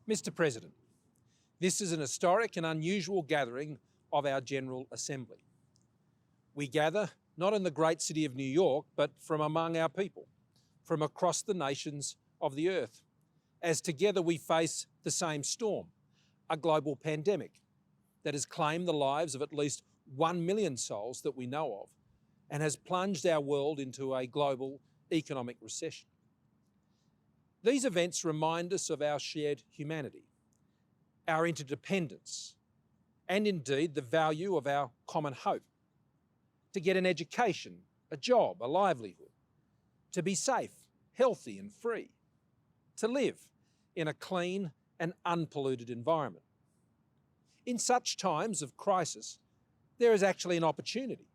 Mr. President, this is an historic and unusual gathering of our General Assembly. We gather not in the great city of New York, but from among our people, from across the nations of the earth, as together we face the same storm, a global pandemic that has claimed the lives of at least 1 million souls that we know of and has plunged our world into a global economic recession. These events remind us of our shared humanity, our interdependence, and indeed the value of our common hope. To get an education, a job, a livelihood, to be safe, healthy and free, to live in a clean and unpolluted environment. In such times of crisis, there is actually an opportunity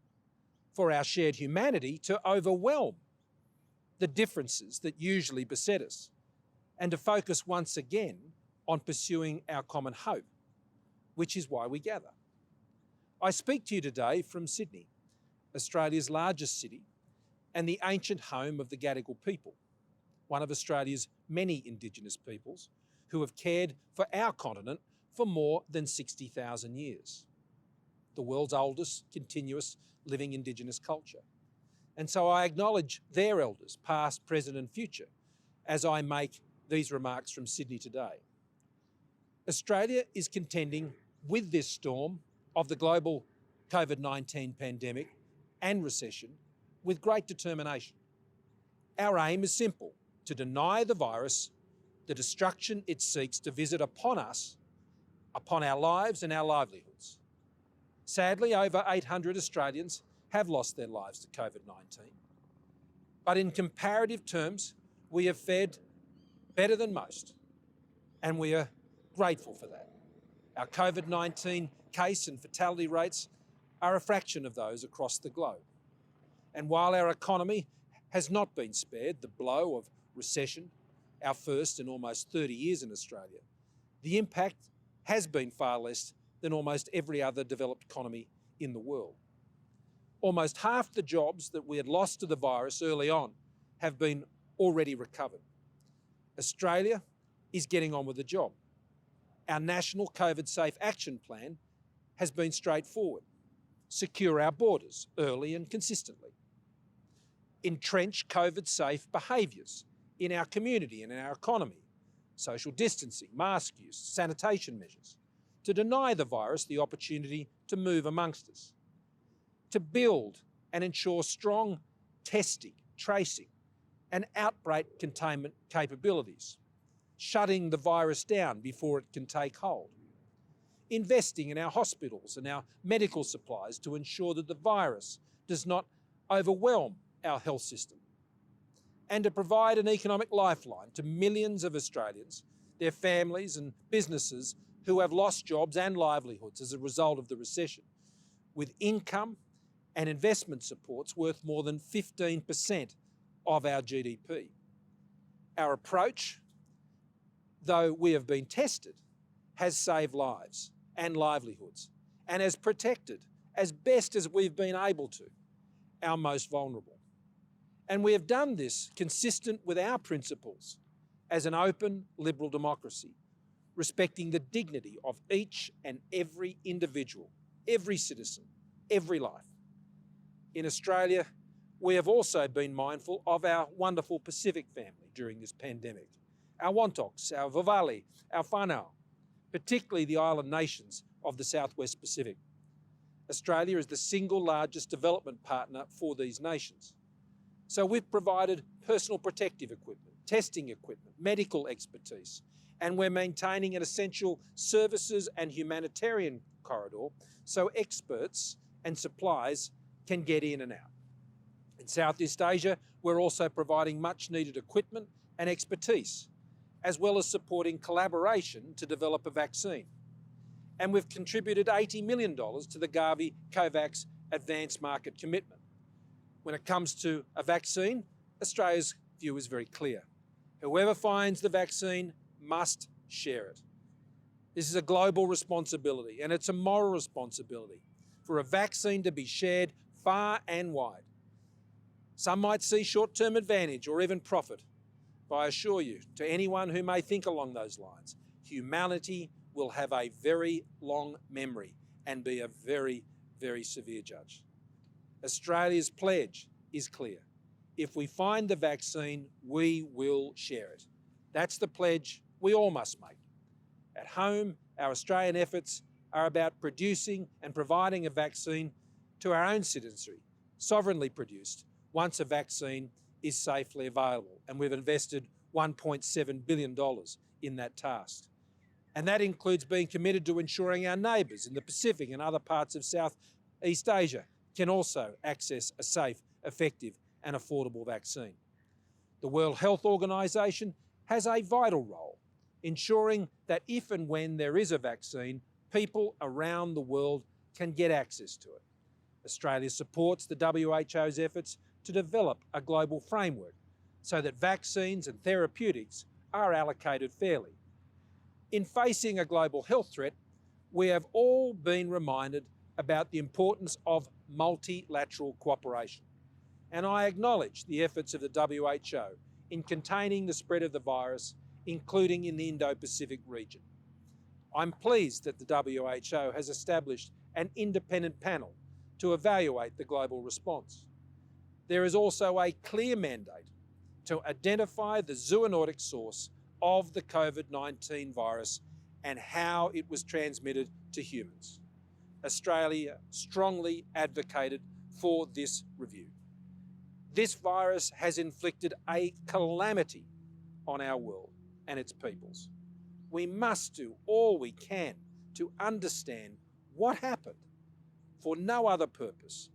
for our shared humanity to overwhelm the differences that usually beset us and to focus once again on pursuing our common hope, which is why we gather. I speak to you today from Sydney, Australia's largest city and the ancient home of the Gadigal people, one of Australia's many Indigenous peoples who have cared for our continent for more than 60,000 years, the world's oldest continuous living Indigenous culture. And so I acknowledge their elders, past, present and future, as I make these remarks from Sydney today. Australia is contending with this storm of the global COVID-19 pandemic and recession with great determination. Our aim is simple: to deny the virus the destruction it seeks to visit upon us, upon our lives and our livelihoods. Sadly, over 800 Australians have lost their lives to COVID-19. But in comparative terms, we have fared better than most, and we are grateful for that. Our COVID-19 case and fatality rates are a fraction of those across the globe. And while our economy has not been spared the blow of recession, our first in almost 30 years in Australia, the impact has been far less than almost every other developed economy in the world. Almost half the jobs that we had lost to the virus early on have been already recovered. Australia is getting on with the job. Our national COVID Safe Action Plan has been straightforward. Secure our borders early and consistently. Entrench COVID-safe behaviours in our community and in our economy. Social distancing, mask use, sanitation measures. To deny the virus the opportunity to move amongst us. To build and ensure strong testing, tracing and outbreak containment capabilities. Shutting the virus down before it can take hold. Investing in our hospitals and our medical supplies to ensure that the virus does not overwhelm our health system. And to provide an economic lifeline to millions of Australians, their families and businesses who have lost jobs and livelihoods as a result of the recession, with income and investment supports worth more than 15% of our GDP. Our approach, though we have been tested, has saved lives and livelihoods and has protected, as best as we've been able to, our most vulnerable. And we have done this consistent with our principles as an open, liberal democracy, respecting the dignity of each and every individual, every citizen, every life. In Australia, we have also been mindful of our wonderful Pacific family during this pandemic, our Wontoks, our Vavali, our Whanau, particularly the island nations of the Southwest Pacific. Australia is the single largest development partner for these nations. So we've provided personal protective equipment, testing equipment, medical expertise, and we're maintaining an essential services and humanitarian corridor so experts and supplies can get in and out. In Southeast Asia, we're also providing much needed equipment and expertise, as well as supporting collaboration to develop a vaccine. And we've contributed $80 million to the Gavi COVAX Advanced Market Commitment. When it comes to a vaccine, Australia's view is very clear. Whoever finds the vaccine must share it. This is a global responsibility, and it's a moral responsibility for a vaccine to be shared far and wide. Some might see short-term advantage or even profit, but I assure you, to anyone who may think along those lines, humanity will have a very long memory and be a very, very severe judge. Australia's pledge is clear. If we find the vaccine, we will share it. That's the pledge we all must make. At home, our Australian efforts are about producing and providing a vaccine to our own citizenry, sovereignly produced, once a vaccine is safely available. And we've invested $1.7 billion in that task. And that includes being committed to ensuring our neighbours in the Pacific and other parts of Southeast Asia can also access a safe, effective and affordable vaccine. The World Health Organization has a vital role, ensuring that if and when there is a vaccine, people around the world can get access to it. Australia supports the WHO's efforts to develop a global framework so that vaccines and therapeutics are allocated fairly. In facing a global health threat, we have all been reminded about the importance of multilateral cooperation. And I acknowledge the efforts of the WHO in containing the spread of the virus, including in the Indo-Pacific region. I'm pleased that the WHO has established an independent panel to evaluate the global response. There is also a clear mandate to identify the zoonotic source of the COVID-19 virus and how it was transmitted to humans. Australia strongly advocated for this review. This virus has inflicted a calamity on our world and its peoples. We must do all we can to understand what happened for no other purpose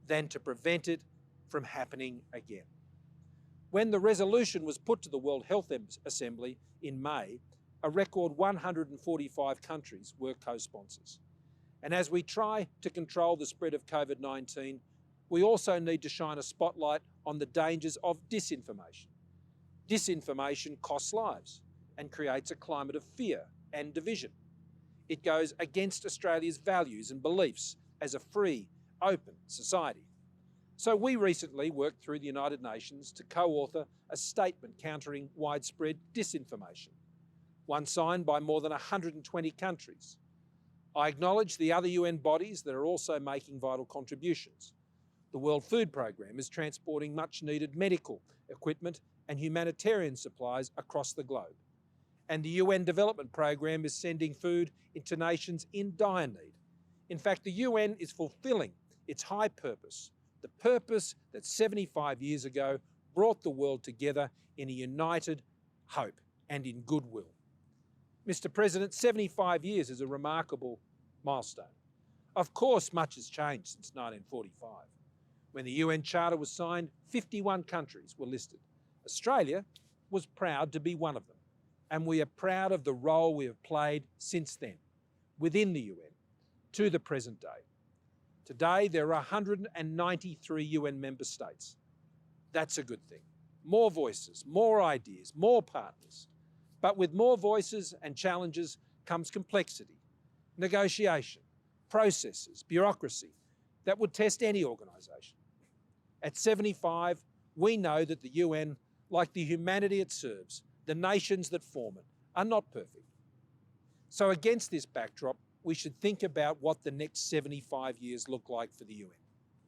than to prevent it from happening again. When the resolution was put to the World Health Assembly in May, a record 145 countries were co-sponsors. And as we try to control the spread of COVID-19, we also need to shine a spotlight on the dangers of disinformation. Disinformation costs lives and creates a climate of fear and division. It goes against Australia's values and beliefs as a free, open society. So we recently worked through the United Nations to co-author a statement countering widespread disinformation, one signed by more than 120 countries. I acknowledge the other UN bodies that are also making vital contributions. The World Food Programme is transporting much-needed medical equipment and humanitarian supplies across the globe. And the UN Development Programme is sending food into nations in dire need. In fact, the UN is fulfilling its high purpose, the purpose that 75 years ago brought the world together in a united hope and in goodwill. Mr. President, 75 years is a remarkable milestone. Of course, much has changed since 1945. When the UN Charter was signed, 51 countries were listed. Australia was proud to be one of them, and we are proud of the role we have played since then, within the UN, to the present day. Today, there are 193 UN member states. That's a good thing. More voices, more ideas, more partners. But with more voices and challenges comes complexity, negotiation, processes, bureaucracy that would test any organisation. At 75, we know that the UN, like the humanity it serves, the nations that form it, are not perfect. So against this backdrop, we should think about what the next 75 years look like for the UN,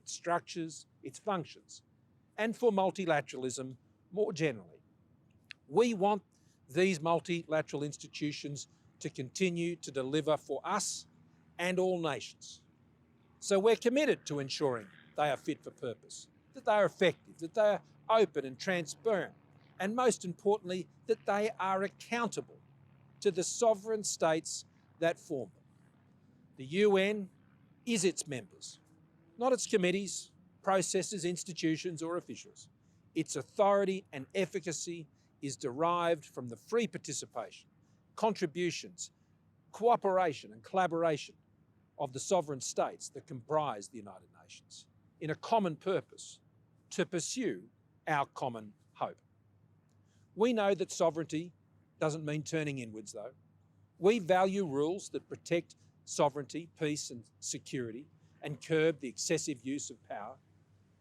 its structures, its functions, and for multilateralism more generally. We want these multilateral institutions to continue to deliver for us and all nations. So we're committed to ensuring they are fit for purpose, that they are effective, that they are open and transparent, and most importantly, that they are accountable to the sovereign states that form them. The UN is its members, not its committees, processes, institutions or officials. Its authority and efficacy is derived from the free participation, contributions, cooperation and collaboration of the sovereign states that comprise the United Nations in a common purpose to pursue our common hope. We know that sovereignty doesn't mean turning inwards, though. We value rules that protect sovereignty, peace and security and curb the excessive use of power.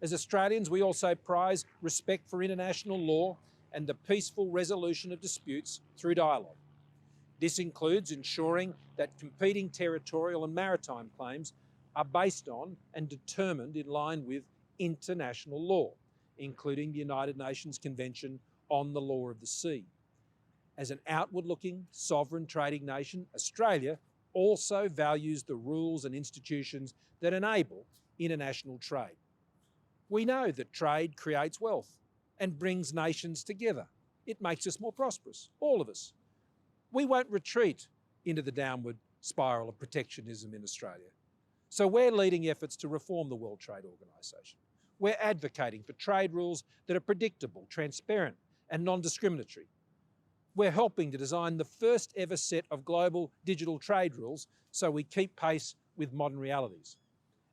As Australians, we also prize respect for international law and the peaceful resolution of disputes through dialogue. This includes ensuring that competing territorial and maritime claims are based on and determined in line with international law, including the United Nations Convention on the Law of the Sea. As an outward-looking, sovereign trading nation, Australia also values the rules and institutions that enable international trade. We know that trade creates wealth and brings nations together. It makes us more prosperous, all of us. We won't retreat into the downward spiral of protectionism in Australia. So we're leading efforts to reform the World Trade Organisation. We're advocating for trade rules that are predictable, transparent and non-discriminatory. We're helping to design the first ever set of global digital trade rules so we keep pace with modern realities.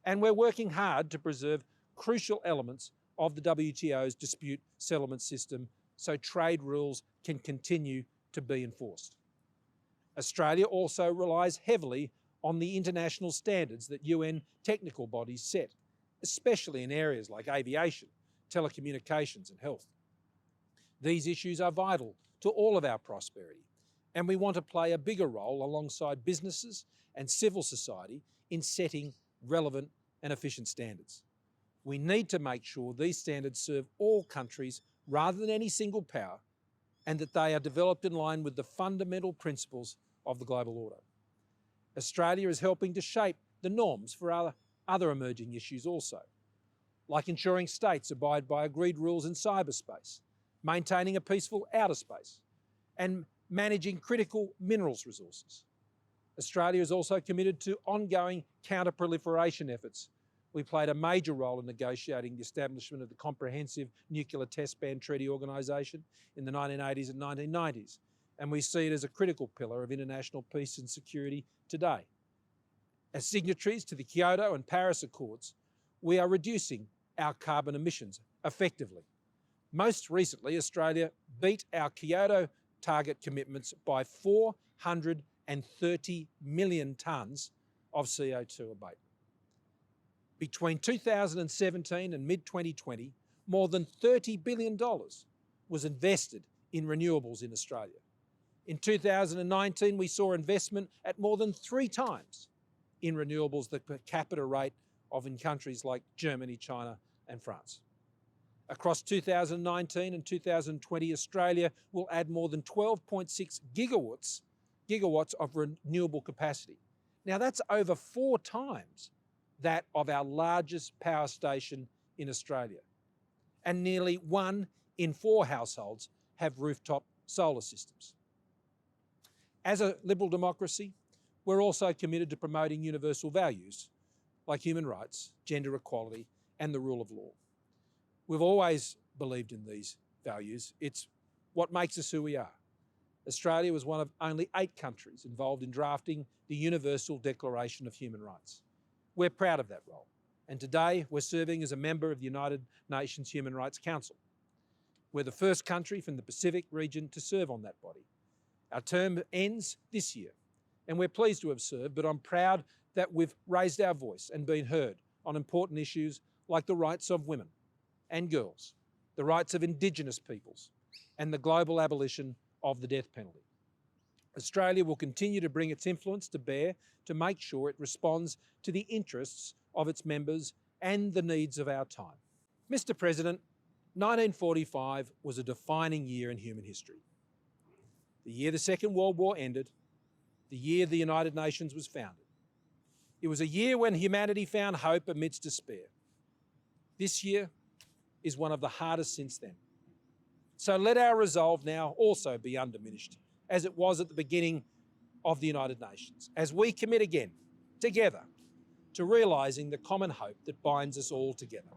And we're working hard to preserve crucial elements of the WTO's dispute settlement system so trade rules can continue to be enforced. Australia also relies heavily on the international standards that UN technical bodies set, especially in areas like aviation, telecommunications and health. These issues are vital to all of our prosperity, and we want to play a bigger role alongside businesses and civil society in setting relevant and efficient standards. We need to make sure these standards serve all countries rather than any single power, and that they are developed in line with the fundamental principles of the global order. Australia is helping to shape the norms for other emerging issues also, like ensuring states abide by agreed rules in cyberspace, maintaining a peaceful outer space, and managing critical minerals resources. Australia is also committed to ongoing counter-proliferation efforts. We played a major role in negotiating the establishment of the Comprehensive Nuclear Test Ban Treaty Organisation in the 1980s and 1990s, and we see it as a critical pillar of international peace and security today. As signatories to the Kyoto and Paris Accords, we are reducing our carbon emissions effectively. Most recently, Australia beat our Kyoto target commitments by 430 million tonnes of CO2 abatement. Between 2017 and mid-2020, more than $30 billion was invested in renewables in Australia. In 2019, we saw investment at more than 3 times in renewables the per capita rate of in countries like Germany, China and France. Across 2019 and 2020, Australia will add more than 12.6 gigawatts of renewable capacity. Now that's over 4 times that of our largest power station in Australia. And nearly 1 in 4 households have rooftop solar systems. As a liberal democracy, we're also committed to promoting universal values like human rights, gender equality, and the rule of law. We've always believed in these values. It's what makes us who we are. Australia was one of only 8 countries involved in drafting the Universal Declaration of Human Rights. We're proud of that role, and today we're serving as a member of the United Nations Human Rights Council. We're the first country from the Pacific region to serve on that body. Our term ends this year, and we're pleased to have served, but I'm proud that we've raised our voice and been heard on important issues like the rights of women and girls, the rights of Indigenous peoples, and the global abolition of the death penalty. Australia will continue to bring its influence to bear to make sure it responds to the interests of its members and the needs of our time. Mr. President, 1945 was a defining year in human history. The year the Second World War ended, the year the United Nations was founded. It was a year when humanity found hope amidst despair. This year is one of the hardest since then. So let our resolve now also be undiminished, as it was at the beginning of the United Nations, as we commit again, together, to realising the common hope that binds us all together.